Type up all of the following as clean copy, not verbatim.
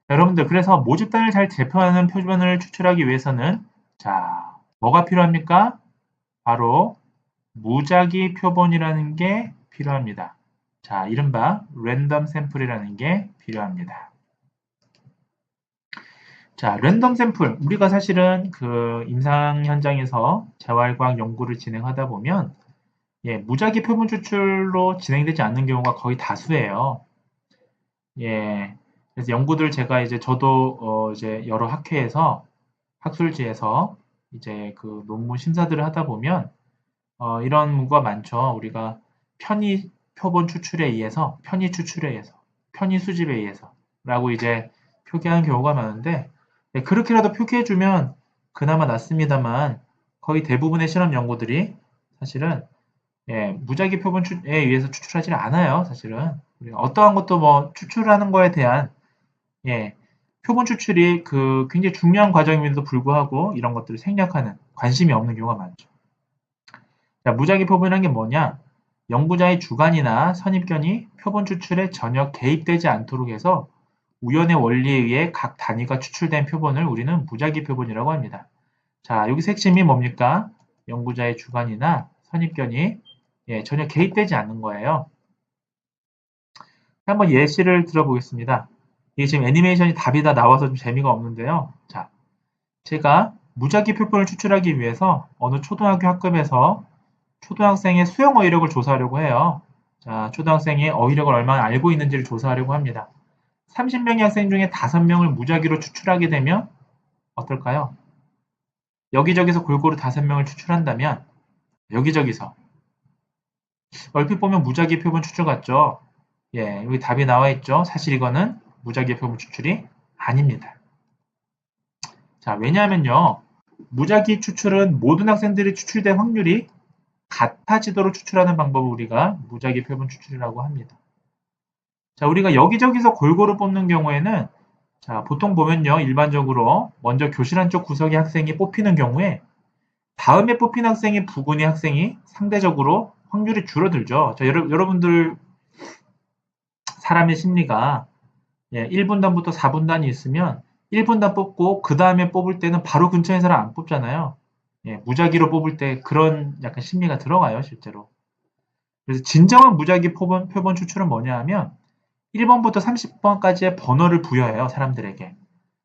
여러분들, 그래서 모집단을 잘 대표하는 표본을 추출하기 위해서는, 자, 뭐가 필요합니까? 바로 무작위 표본이라는 게 필요합니다. 자, 이른바 랜덤 샘플이라는 게 필요합니다. 자, 랜덤 샘플. 우리가 사실은 그 임상 현장에서 재활과학 연구를 진행하다 보면, 무작위 표본 추출로 진행되지 않는 경우가 거의 다수예요. 예. 그래서 연구들 제가 이제 저도 이제 여러 학회에서 학술지에서 이제 그 논문 심사들을 하다 보면 이런 문구가 많죠. 우리가 편의 표본 추출에 의해서, 편의 추출에 의해서, 편의 수집에 의해서 라고 이제 표기하는 경우가 많은데, 그렇게라도 표기해주면 그나마 낫습니다만 거의 대부분의 실험 연구들이 사실은 무작위 표본에 의해서 추출하지 않아요. 사실은 우리가 어떠한 것도 뭐 추출하는 거에 대한 표본 추출이 그 굉장히 중요한 과정임에도 불구하고 이런 것들을 생략하는, 관심이 없는 경우가 많죠. 자, 무작위 표본이라는 게 뭐냐? 연구자의 주관이나 선입견이 표본 추출에 전혀 개입되지 않도록 해서 우연의 원리에 의해 각 단위가 추출된 표본을 우리는 무작위 표본이라고 합니다. 자, 여기서 핵심이 뭡니까? 연구자의 주관이나 선입견이 전혀 개입되지 않는 거예요. 한번 예시를 들어보겠습니다. 이게 지금 애니메이션이 답이 다 나와서 좀 재미가 없는데요. 자, 제가 무작위 표본을 추출하기 위해서 어느 초등학교 학급에서 초등학생의 수영 어휘력을 조사하려고 해요. 자, 초등학생이 어휘력을 얼마나 알고 있는지를 조사하려고 합니다. 30명의 학생 중에 5명을 무작위로 추출하게 되면 어떨까요? 여기저기서 골고루 5명을 추출한다면 여기저기서 얼핏 보면 무작위 표본 추출 같죠? 여기 답이 나와 있죠? 사실 이거는 무작위 표본 추출이 아닙니다. 자, 왜냐하면요. 무작위 추출은 모든 학생들이 추출될 확률이 같아지도록 추출하는 방법을 우리가 무작위 표본 추출이라고 합니다. 자, 우리가 여기저기서 골고루 뽑는 경우에는 자, 보통 보면요. 일반적으로 먼저 교실 한쪽 구석의 학생이 뽑히는 경우에 다음에 뽑힌 학생의 부근의 학생이 상대적으로 확률이 줄어들죠. 자, 여러분들 사람의 심리가 1분단부터 4분단이 있으면 1분단 뽑고 그 다음에 뽑을 때는 바로 근처에 사람 안 뽑잖아요. 무작위로 뽑을 때 그런 약간 심리가 들어가요, 실제로. 그래서 진정한 무작위 표본 추출은 뭐냐 하면 1번부터 30번까지의 번호를 부여해요, 사람들에게.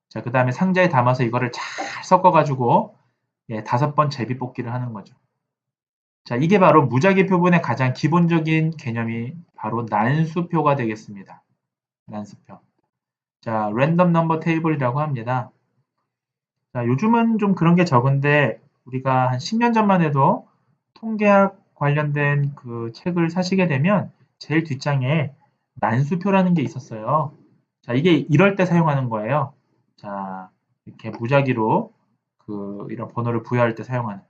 자, 그 다음에 상자에 담아서 이거를 잘 섞어가지고 5번 제비 뽑기를 하는 거죠. 자, 이게 바로 무작위 표본의 가장 기본적인 개념이 바로 난수표가 되겠습니다. 난수표. 자, 랜덤 넘버 테이블이라고 합니다. 자, 요즘은 좀 그런 게 적은데 우리가 한 10년 전만 해도 통계학 관련된 그 책을 사시게 되면 제일 뒷장에 난수표라는 게 있었어요. 자, 이게 이럴 때 사용하는 거예요. 자, 이렇게 무작위로 그 이런 번호를 부여할 때 사용하는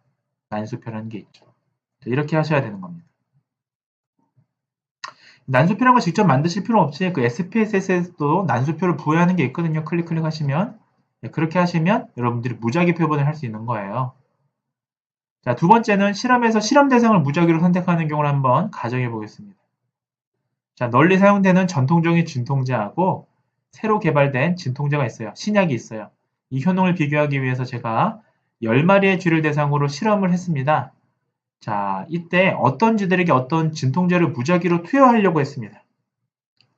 난수표라는 게 있죠. 자, 이렇게 하셔야 되는 겁니다. 난수표라는 거 직접 만드실 필요 없이 그 SPSS에도 난수표를 부여하는 게 있거든요. 클릭 하시면 그렇게 하시면 여러분들이 무작위 표본을 할 수 있는 거예요. 자, 두 번째는 실험에서 실험 대상을 무작위로 선택하는 경우를 한번 가정해 보겠습니다. 자, 널리 사용되는 전통적인 진통제하고 새로 개발된 진통제가 있어요. 신약이 있어요. 이 효능을 비교하기 위해서 제가 10마리의 쥐를 대상으로 실험을 했습니다. 자, 이때 어떤 쥐들에게 어떤 진통제를 무작위로 투여하려고 했습니다.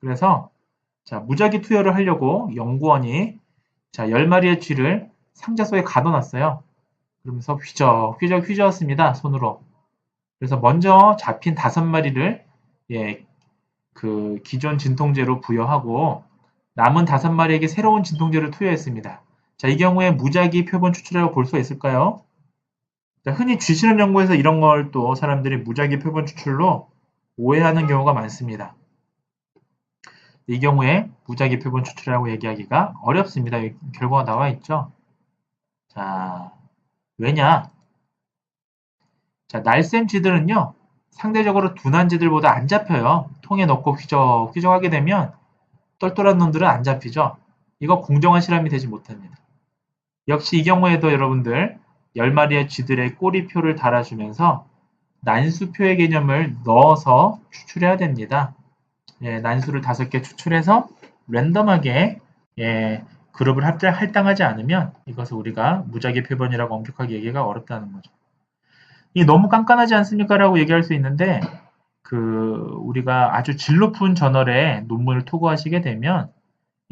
그래서 자, 무작위 투여를 하려고 연구원이 자, 10마리의 쥐를 상자 속에 가둬놨어요. 그러면서 휘적 휘저었습니다. 손으로. 그래서 먼저 잡힌 5마리를 그 기존 진통제로 부여하고 남은 5마리에게 새로운 진통제를 투여했습니다. 자, 이 경우에 무작위 표본 추출이라고 볼 수 있을까요? 자, 흔히 쥐실험 연구에서 이런 걸 또 사람들이 무작위 표본 추출로 오해하는 경우가 많습니다. 이 경우에 무작위 표본 추출이라고 얘기하기가 어렵습니다. 결과가 나와 있죠. 자, 왜냐? 자, 날쌘 쥐들은요, 상대적으로 둔한 쥐들보다 안 잡혀요. 통에 넣고 휘적 하게 되면 똘똘한 놈들은 안 잡히죠. 이거 공정한 실험이 되지 못합니다. 역시 이 경우에도 여러분들 10마리의 쥐들의 꼬리표를 달아주면서 난수표의 개념을 넣어서 추출해야 됩니다. 난수를 5개 추출해서 랜덤하게 예, 그룹을 할당하지 않으면 이것을 우리가 무작위 표본이라고 엄격하게 얘기가 어렵다는 거죠. 이 너무 깐깐하지 않습니까? 라고 얘기할 수 있는데 우리가 아주 질 높은 저널에 논문을 토구하시게 되면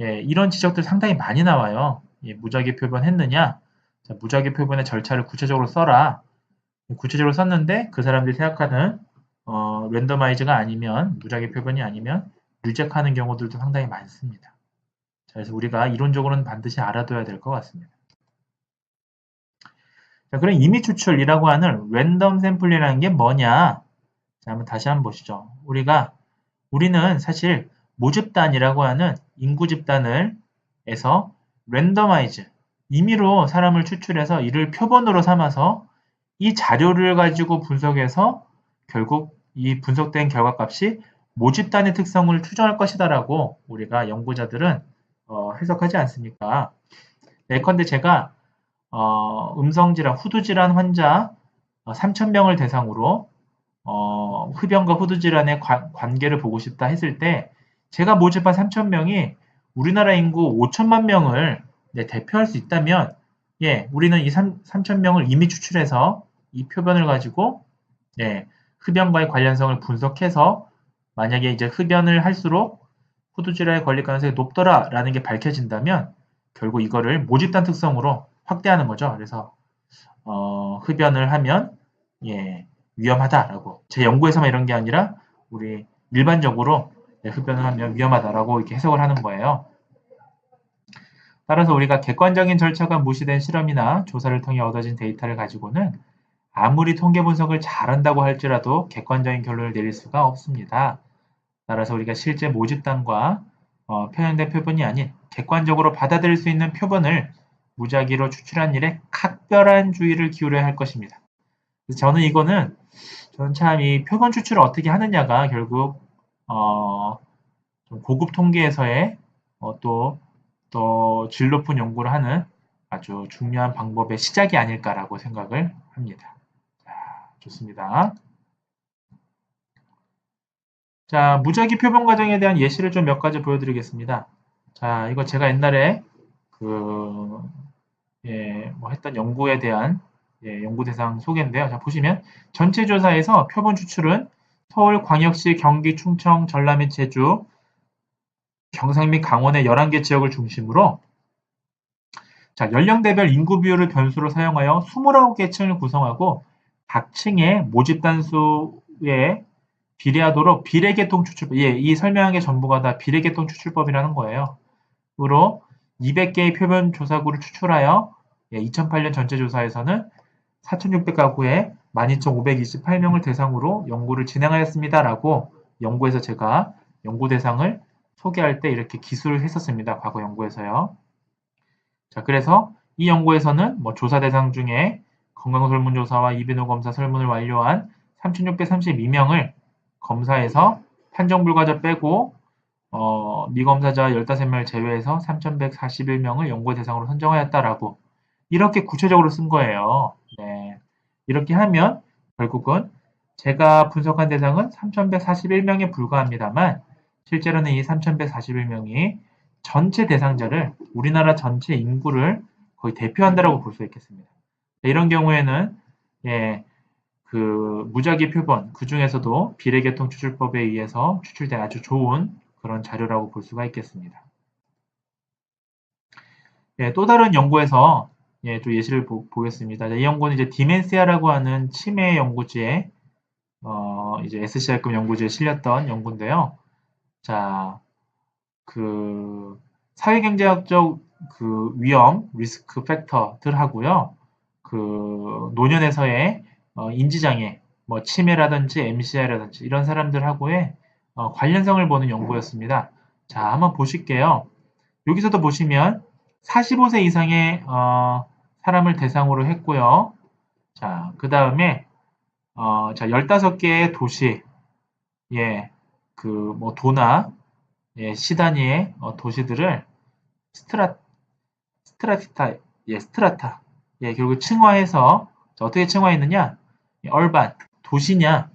예, 이런 지적들 상당히 많이 나와요. 예, 무작위 표본했느냐? 자, 무작위 표본의 절차를 구체적으로 써라. 구체적으로 썼는데 그 사람들이 생각하는 랜더마이즈가 아니면 무작위 표본이 아니면 리젝하는 경우들도 상당히 많습니다. 자, 그래서 우리가 이론적으로는 반드시 알아둬야 될 것 같습니다. 자, 그럼 이미 추출이라고 하는 랜덤 샘플이라는 게 뭐냐? 자, 한번 다시 한번 보시죠. 우리는 사실 모집단이라고 하는 인구 집단을 해서 랜더마이즈, 임의로 사람을 추출해서 이를 표본으로 삼아서 이 자료를 가지고 분석해서 결국 이 분석된 결과값이 모집단의 특성을 추정할 것이다라고 우리가 연구자들은 해석하지 않습니까? 예컨대 제가 음성질환, 후두질환 환자 3,000명을 대상으로 흡연과 후두질환의 관계를 보고 싶다 했을 때 제가 모집한 3,000명이 우리나라 인구 5천만 명을 대표할 수 있다면 예, 우리는 이 3,000명을 이미 추출해서 이 표본을 가지고 예, 흡연과의 관련성을 분석해서 만약에 이제 흡연을 할수록 후두질환에 걸릴 가능성이 높더라라는 게 밝혀진다면 결국 이거를 모집단 특성으로 확대하는 거죠. 그래서 흡연을 하면 예, 위험하다라고 제 연구에서만 이런 게 아니라 우리 일반적으로 흡연을 하면 위험하다라고 이렇게 해석을 하는 거예요. 따라서 우리가 객관적인 절차가 무시된 실험이나 조사를 통해 얻어진 데이터를 가지고는 아무리 통계 분석을 잘한다고 할지라도 객관적인 결론을 내릴 수가 없습니다. 따라서 우리가 실제 모집단과 표현된 표본이 아닌 객관적으로 받아들일 수 있는 표본을 무작위로 추출한 일에 각별한 주의를 기울여야 할 것입니다. 그래서 저는 참 이 표본 추출을 어떻게 하느냐가 결국 좀 고급 통계에서의 또 질 높은 연구를 하는 아주 중요한 방법의 시작이 아닐까라고 생각을 합니다. 자, 좋습니다. 자, 무작위 표본 과정에 대한 예시를 좀 몇 가지 보여드리겠습니다. 자, 이거 제가 옛날에 했던 연구에 대한 연구 대상 소개인데요. 자, 보시면 전체 조사에서 표본 추출은 서울, 광역시, 경기, 충청, 전남 및 제주, 경상 및 강원의 11개 지역을 중심으로 자, 연령대별 인구 비율을 변수로 사용하여 29개 층을 구성하고 각 층의 모집단 수에 비례하도록 비례계통 추출법, 이 설명한 게 전부가 다 비례계통 추출법이라는 거예요. 으로 200개의 표본 조사구를 추출하여 2008년 전체 조사에서는 4,600가구에 12,528명을 대상으로 연구를 진행하였습니다라고 연구에서 제가 연구 대상을 소개할 때 이렇게 기술을 했었습니다. 과거 연구에서요. 자, 그래서 이 연구에서는 조사 대상 중에 건강설문조사와 이비인후 검사 설문을 완료한 3,632명을 검사해서 판정불가자 빼고 미검사자 15명을 제외해서 3,141명을 연구 대상으로 선정하였다라고 이렇게 구체적으로 쓴 거예요. 네. 이렇게 하면 결국은 제가 분석한 대상은 3,141명에 불과합니다만 실제로는 이 3,141명이 전체 대상자를 우리나라 전체 인구를 거의 대표한다라고 볼 수 있겠습니다. 이런 경우에는 무작위 표본 그 중에서도 비례계통 추출법에 의해서 추출된 아주 좋은 그런 자료라고 볼 수가 있겠습니다. 또 다른 연구에서 또 예시를 보겠습니다. 이 연구는 이제 디멘시아라고 하는 치매 연구지에 이제 SCR급 연구지에 실렸던 연구인데요. 자, 사회경제학적 위험, 리스크 팩터들하고요. 노년에서의 인지장애, 치매라든지 MCI라든지 이런 사람들하고의 관련성을 보는 연구였습니다. 자, 한번 보실게요. 여기서도 보시면 45세 이상의 사람을 대상으로 했고요. 자, 그 다음에 자, 15개의 도시, 도나 시 단위의 도시들을 스트라타, 결국 층화해서 자, 어떻게 층화했느냐? 얼반, 도시냐,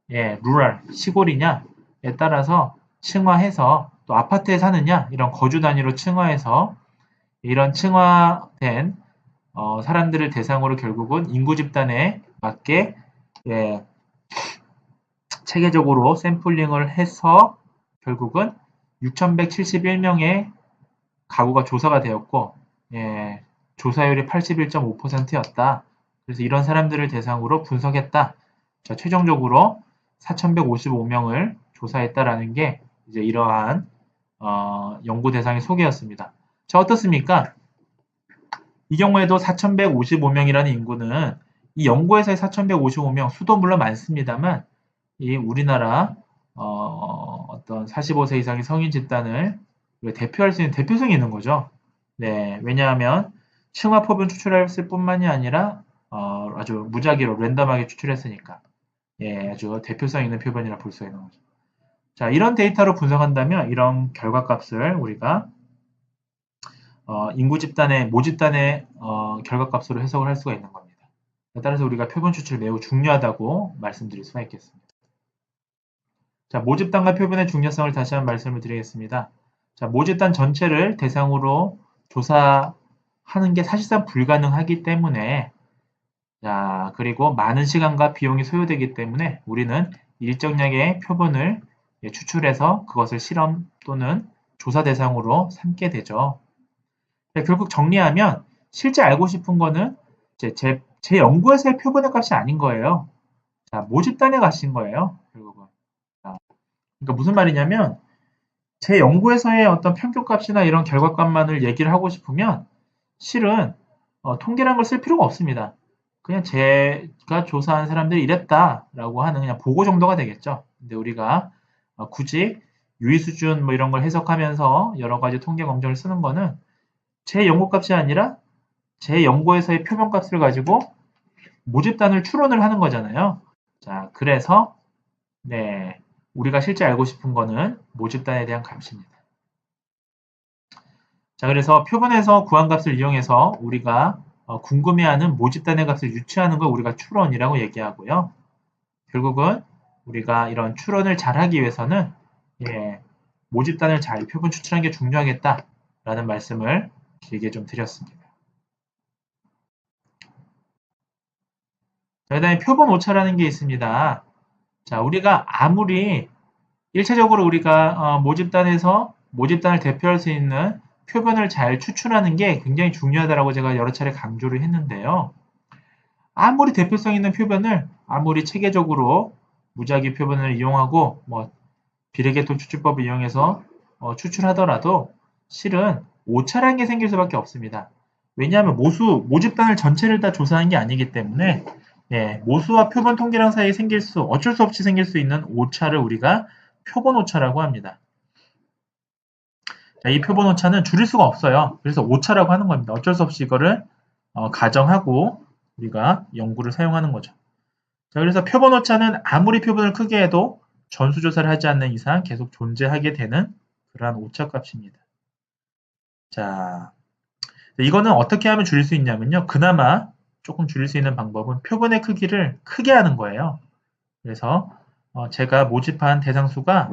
루럴, 시골이냐에 따라서 층화해서 또 아파트에 사느냐 이런 거주 단위로 층화해서 이런 층화된 사람들을 대상으로 결국은 인구 집단에 맞게 예, 체계적으로 샘플링을 해서 결국은 6,171명의 가구가 조사가 되었고 예, 조사율이 81.5%였다. 그래서 이런 사람들을 대상으로 분석했다. 자, 최종적으로 4,155명을 조사했다라는 게 이제 이러한 연구 대상의 소개였습니다. 자, 어떻습니까? 이 경우에도 4,155명이라는 인구는 이 연구에서의 4,155명 수도 물론 많습니다만 이 우리나라 어떤 45세 이상의 성인 집단을 대표할 수 있는 대표성이 있는 거죠. 네, 왜냐하면 층화법은 추출했을 뿐만이 아니라 아주 무작위로 랜덤하게 추출했으니까 예, 아주 대표성 있는 표본이라 볼 수 있는 거죠. 자, 이런 데이터로 분석한다면 이런 결과값을 우리가 인구 집단의 모집단의 결과값으로 해석을 할 수가 있는 겁니다. 따라서 우리가 표본 추출 매우 중요하다고 말씀드릴 수가 있겠습니다. 자, 모집단과 표본의 중요성을 다시 한번 말씀을 드리겠습니다. 자, 모집단 전체를 대상으로 조사하는 게 사실상 불가능하기 때문에 자, 그리고 많은 시간과 비용이 소요되기 때문에 우리는 일정량의 표본을 추출해서 그것을 실험 또는 조사 대상으로 삼게 되죠. 결국 정리하면 실제 알고 싶은 거는 제 연구에서의 표본의 값이 아닌 거예요. 자, 모집단의 값인 거예요. 결국은. 자, 그러니까 무슨 말이냐면 제 연구에서의 어떤 평균값이나 이런 결과값만을 얘기를 하고 싶으면 실은 통계라는 걸 쓸 필요가 없습니다. 그냥 제가 조사한 사람들이 이랬다라고 하는 그냥 보고 정도가 되겠죠. 근데 우리가 굳이 유의 수준 뭐 이런 걸 해석하면서 여러 가지 통계 검정을 쓰는 거는 제 연구값이 아니라 제 연구에서의 표본값을 가지고 모집단을 추론을 하는 거잖아요. 자, 그래서 네, 우리가 실제 알고 싶은 거는 모집단에 대한 값입니다. 자, 그래서 표본에서 구한 값을 이용해서 우리가 궁금해하는 모집단의 값을 유추하는 걸 우리가 추론이라고 얘기하고요. 결국은 우리가 이런 추론을 잘 하기 위해서는 예, 모집단을 잘 표본 추출하는 게 중요하겠다라는 말씀을 길게 좀 드렸습니다. 자, 그 다음에 표본 오차라는 게 있습니다. 자, 우리가 아무리 일차적으로 우리가 모집단에서 모집단을 대표할 수 있는 표본을 잘 추출하는 게 굉장히 중요하다고 제가 여러 차례 강조를 했는데요. 아무리 대표성 있는 표본을 아무리 체계적으로 무작위 표본을 이용하고 뭐 비례계통 추출법을 이용해서 추출하더라도 실은 오차라는 게 생길 수밖에 없습니다. 왜냐하면 모집단을 전체를 다 조사한 게 아니기 때문에 예, 모수와 표본 통계량 사이에 어쩔 수 없이 생길 수 있는 오차를 우리가 표본 오차라고 합니다. 자, 이 표본 오차는 줄일 수가 없어요. 그래서 오차라고 하는 겁니다. 어쩔 수 없이 이거를 가정하고 우리가 연구를 사용하는 거죠. 자, 그래서 표본 오차는 아무리 표본을 크게 해도 전수조사를 하지 않는 이상 계속 존재하게 되는 그러한 오차 값입니다. 자, 이거는 어떻게 하면 줄일 수 있냐면요. 그나마 조금 줄일 수 있는 방법은 표본의 크기를 크게 하는 거예요. 그래서 제가 모집한 대상 수가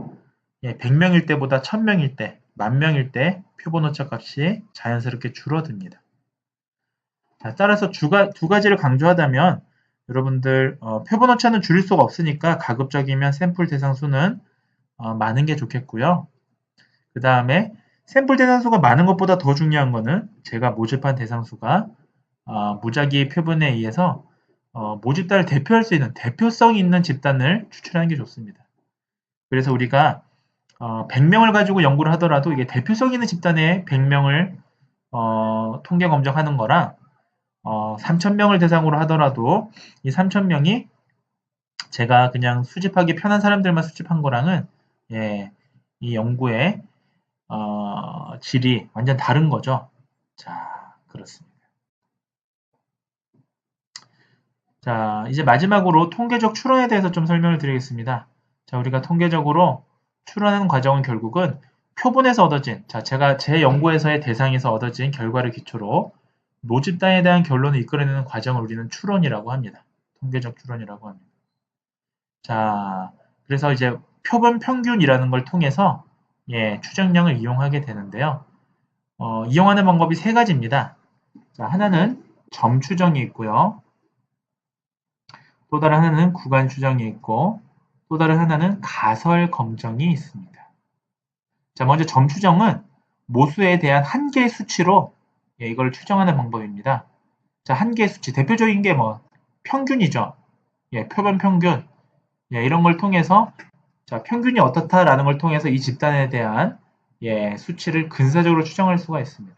100명일 때보다 1000명일 때, 10,000명일 때 표본 오차 값이 자연스럽게 줄어듭니다. 자, 따라서 두 가지를 강조하다면 여러분들 표본 오차는 줄일 수가 없으니까 가급적이면 샘플 대상 수는 많은 게 좋겠고요. 그 다음에 샘플 대상 수가 많은 것보다 더 중요한 거는 제가 모집한 대상 수가 무작위 표본에 의해서 모집단을 대표할 수 있는 대표성 있는 집단을 추출하는 게 좋습니다. 그래서 우리가 100명을 가지고 연구를 하더라도 이게 대표성 있는 집단의 100명을 통계 검정하는 거랑 3,000명을 대상으로 하더라도 이 3,000명이 제가 그냥 수집하기 편한 사람들만 수집한 거랑은 예, 이 연구의 질이 완전 다른 거죠. 자, 그렇습니다. 자, 이제 마지막으로 통계적 추론에 대해서 좀 설명을 드리겠습니다. 자, 우리가 통계적으로 추론하는 과정은 결국은 표본에서 얻어진, 자, 제가 제 연구에서의 대상에서 얻어진 결과를 기초로 모집단에 대한 결론을 이끌어내는 과정을 우리는 추론이라고 합니다. 통계적 추론이라고 합니다. 자, 그래서 이제 표본 평균이라는 걸 통해서 추정량을 이용하게 되는데요. 이용하는 방법이 세 가지입니다. 자, 하나는 점 추정이 있고요. 또 다른 하나는 구간 추정이 있고, 또 다른 하나는 가설 검정이 있습니다. 자, 먼저 점 추정은 모수에 대한 한 개의 수치로 이걸 추정하는 방법입니다. 자, 한 개의 수치, 대표적인 게 평균이죠. 표본 평균. 이런 걸 통해서, 자, 평균이 어떻다라는 걸 통해서 이 집단에 대한 수치를 근사적으로 추정할 수가 있습니다.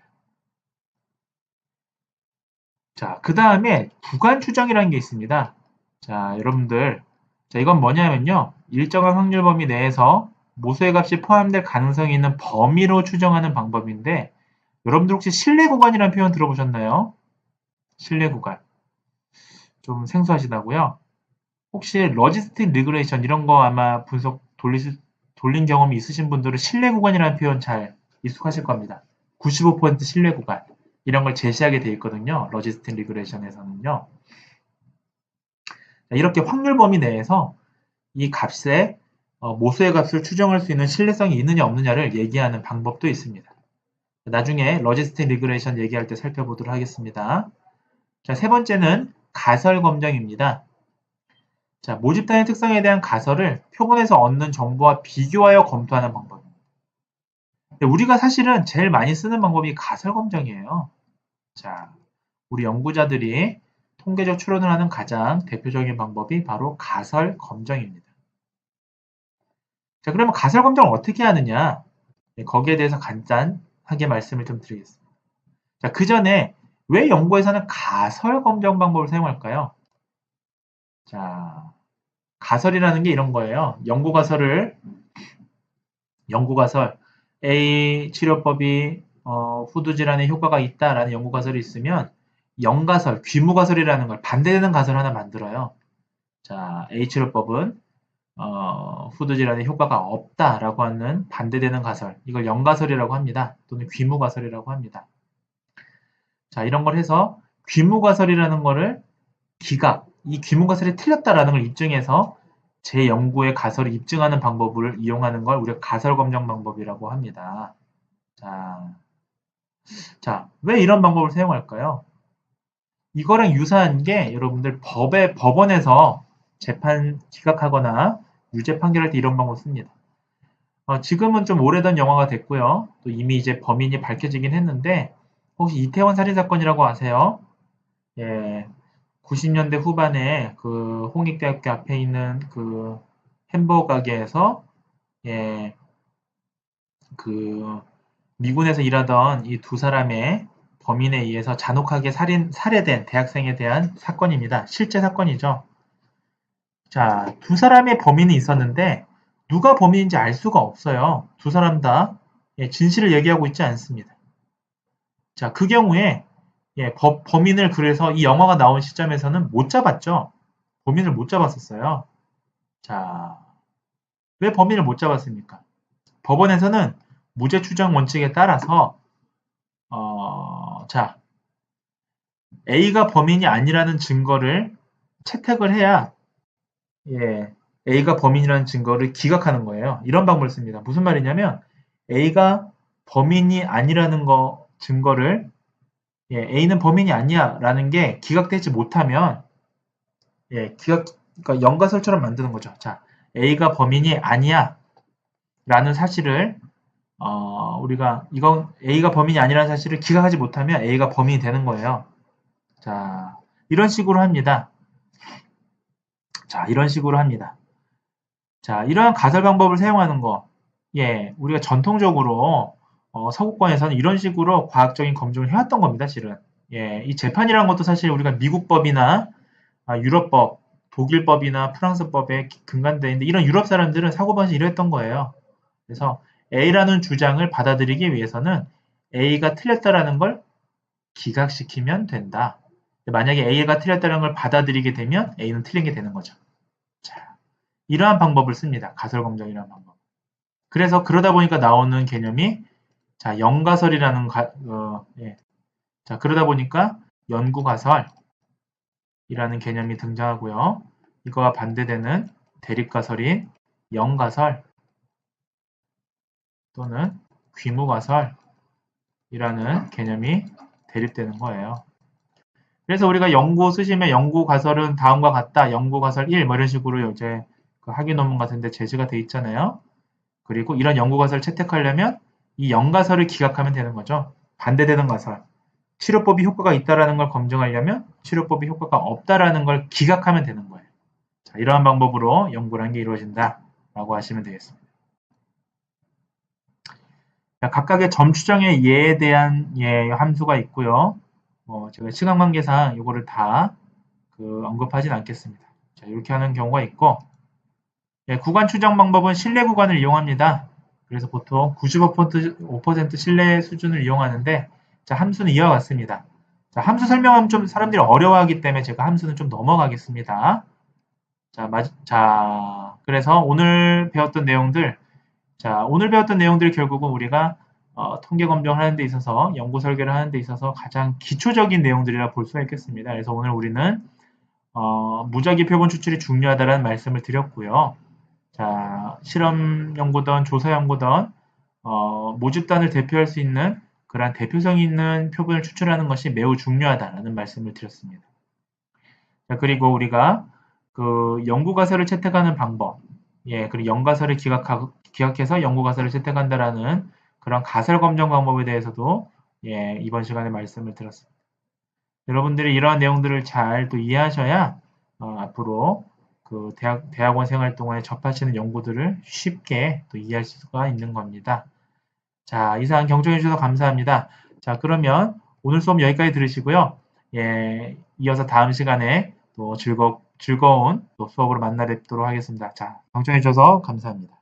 자, 그 다음에 구간 추정이라는 게 있습니다. 자, 여러분들, 자, 이건 뭐냐면요. 일정한 확률 범위 내에서 모수의 값이 포함될 가능성이 있는 범위로 추정하는 방법인데, 여러분들 혹시 신뢰 구간이라는 표현 들어보셨나요? 신뢰 구간. 좀 생소하시다고요? 혹시 러지스틱 리그레이션 이런 거 아마 분석 돌린 경험이 있으신 분들은 신뢰 구간이라는 표현 잘 익숙하실 겁니다. 95% 신뢰 구간. 이런 걸 제시하게 되어 있거든요. 러지스틱 리그레이션에서는요. 이렇게 확률 범위 내에서 이 값의 모수의 값을 추정할 수 있는 신뢰성이 있느냐 없느냐를 얘기하는 방법도 있습니다. 나중에 러지스틱 리그레이션 얘기할 때 살펴보도록 하겠습니다. 자, 세 번째는 가설 검정입니다. 자, 모집단의 특성에 대한 가설을 표본에서 얻는 정보와 비교하여 검토하는 방법입니다. 우리가 사실은 제일 많이 쓰는 방법이 가설 검정이에요. 자, 우리 연구자들이 통계적 추론을 하는 가장 대표적인 방법이 바로 가설 검정입니다. 자, 그러면 가설 검정을 어떻게 하느냐? 거기에 대해서 간단하게 말씀을 좀 드리겠습니다. 자, 그 전에 왜 연구에서는 가설 검정 방법을 사용할까요? 자, 가설이라는 게 이런 거예요. 연구가설 A 치료법이 후두 질환에 효과가 있다라는 연구가설이 있으면 연가설, 귀무가설이라는 걸 반대되는 가설 하나 만들어요. 자, A 치료법은 후두 질환에 효과가 없다라고 하는 반대되는 가설, 이걸 연가설이라고 합니다. 또는 귀무가설이라고 합니다. 자, 이런 걸 해서 귀무가설이라는 거를 이 귀무가설이 틀렸다라는 걸 입증해서 제 연구의 가설을 입증하는 방법을 이용하는 걸 우리가 가설 검정 방법이라고 합니다. 자, 왜 이런 방법을 사용할까요? 이거랑 유사한 게 여러분들 법원에서 재판 기각하거나 유죄 판결할 때 이런 방법 씁니다. 지금은 좀 오래된 영화가 됐고요. 또 이미 이제 범인이 밝혀지긴 했는데 혹시 이태원 살인 사건이라고 아세요? 예, 90년대 후반에 그 홍익대학교 앞에 있는 그 햄버거 가게에서 그 미군에서 일하던 이 두 사람의 범인에 의해서 잔혹하게 살해된 대학생에 대한 사건입니다. 실제 사건이죠. 자, 두 사람의 범인이 있었는데 누가 범인인지 알 수가 없어요. 두 사람 다 진실을 얘기하고 있지 않습니다. 자, 그 경우에 범인을 그래서 이 영화가 나온 시점에서는 못 잡았죠. 범인을 못 잡았었어요. 자, 왜 범인을 못 잡았습니까? 법원에서는 무죄 추정 원칙에 따라서 자, A가 범인이 아니라는 증거를 채택을 해야 A가 범인이라는 증거를 기각하는 거예요. 이런 방법을 씁니다. 무슨 말이냐면 A가 범인이 아니라는 증거를 A는 범인이 아니야 라는 게 기각되지 못하면 그러니까 연가설처럼 만드는 거죠. 자, A가 범인이 아니야 라는 사실을 우리가 이건 A가 범인이 아니라는 사실을 기각하지 못하면 A가 범인이 되는 거예요. 자, 이런 식으로 합니다. 자, 이런 식으로 합니다. 자, 이러한 가설 방법을 사용하는 거, 우리가 전통적으로 서구권에서는 이런 식으로 과학적인 검증을 해왔던 겁니다, 실은. 이 재판이라는 것도 사실 우리가 미국법이나 유럽법, 독일법이나 프랑스법에 근간되어 있는데 이런 유럽 사람들은 사고방식이 이랬던 거예요. 그래서 A라는 주장을 받아들이기 위해서는 A가 틀렸다라는 걸 기각시키면 된다. 만약에 A가 틀렸다는 걸 받아들이게 되면 A는 틀린 게 되는 거죠. 자, 이러한 방법을 씁니다. 가설검정이라는 방법. 그래서 그러다 보니까 나오는 개념이 자, 연가설이라는 자, 그러다 보니까 연구가설이라는 개념이 등장하고요. 이거와 반대되는 대립가설인 연가설 또는 귀무가설이라는 개념이 대립되는 거예요. 그래서 우리가 연구 쓰시면 연구 가설은 다음과 같다. 연구 가설 1, 뭐 이런 식으로 이제 그 학위 논문 같은데 제시가 돼 있잖아요. 그리고 이런 연구 가설을 채택하려면 이 연가설을 기각하면 되는 거죠. 반대되는 가설. 치료법이 효과가 있다라는 걸 검증하려면 치료법이 효과가 없다라는 걸 기각하면 되는 거예요. 자, 이러한 방법으로 연구라는 게 이루어진다라고 하시면 되겠습니다. 자, 각각의 점추정의 예에 대한 함수가 있고요. 제가 시간 관계상 이거를 다 언급하진 않겠습니다. 자, 이렇게 하는 경우가 있고, 구간 추정 방법은 신뢰 구간을 이용합니다. 그래서 보통 95% 신뢰 수준을 이용하는데, 자, 함수는 이와 같습니다. 자, 함수 설명하면 좀 사람들이 어려워하기 때문에 제가 함수는 좀 넘어가겠습니다. 자, 그래서 오늘 배웠던 내용들, 결국은 우리가 통계 검정을 하는 데 있어서 연구 설계를 하는 데 있어서 가장 기초적인 내용들이라 볼 수가 있겠습니다. 그래서 오늘 우리는 무작위 표본 추출이 중요하다는 말씀을 드렸고요. 자, 실험 연구든 조사 연구든 모집단을 대표할 수 있는 그러한 대표성 있는 표본을 추출하는 것이 매우 중요하다는 말씀을 드렸습니다. 자, 그리고 우리가 그 연구 가설을 채택하는 방법, 그리고 연가설을 기각해서 연구 가설을 채택한다라는 그런 가설 검정 방법에 대해서도 이번 시간에 말씀을 드렸습니다. 여러분들이 이러한 내용들을 잘 또 이해하셔야 앞으로 그 대학원 생활 동안에 접하시는 연구들을 쉽게 또 이해할 수가 있는 겁니다. 자, 이상 경청해 주셔서 감사합니다. 자, 그러면 오늘 수업 여기까지 들으시고요. 이어서 다음 시간에 또 즐거운 또 수업으로 만나 뵙도록 하겠습니다. 자, 경청해 주셔서 감사합니다.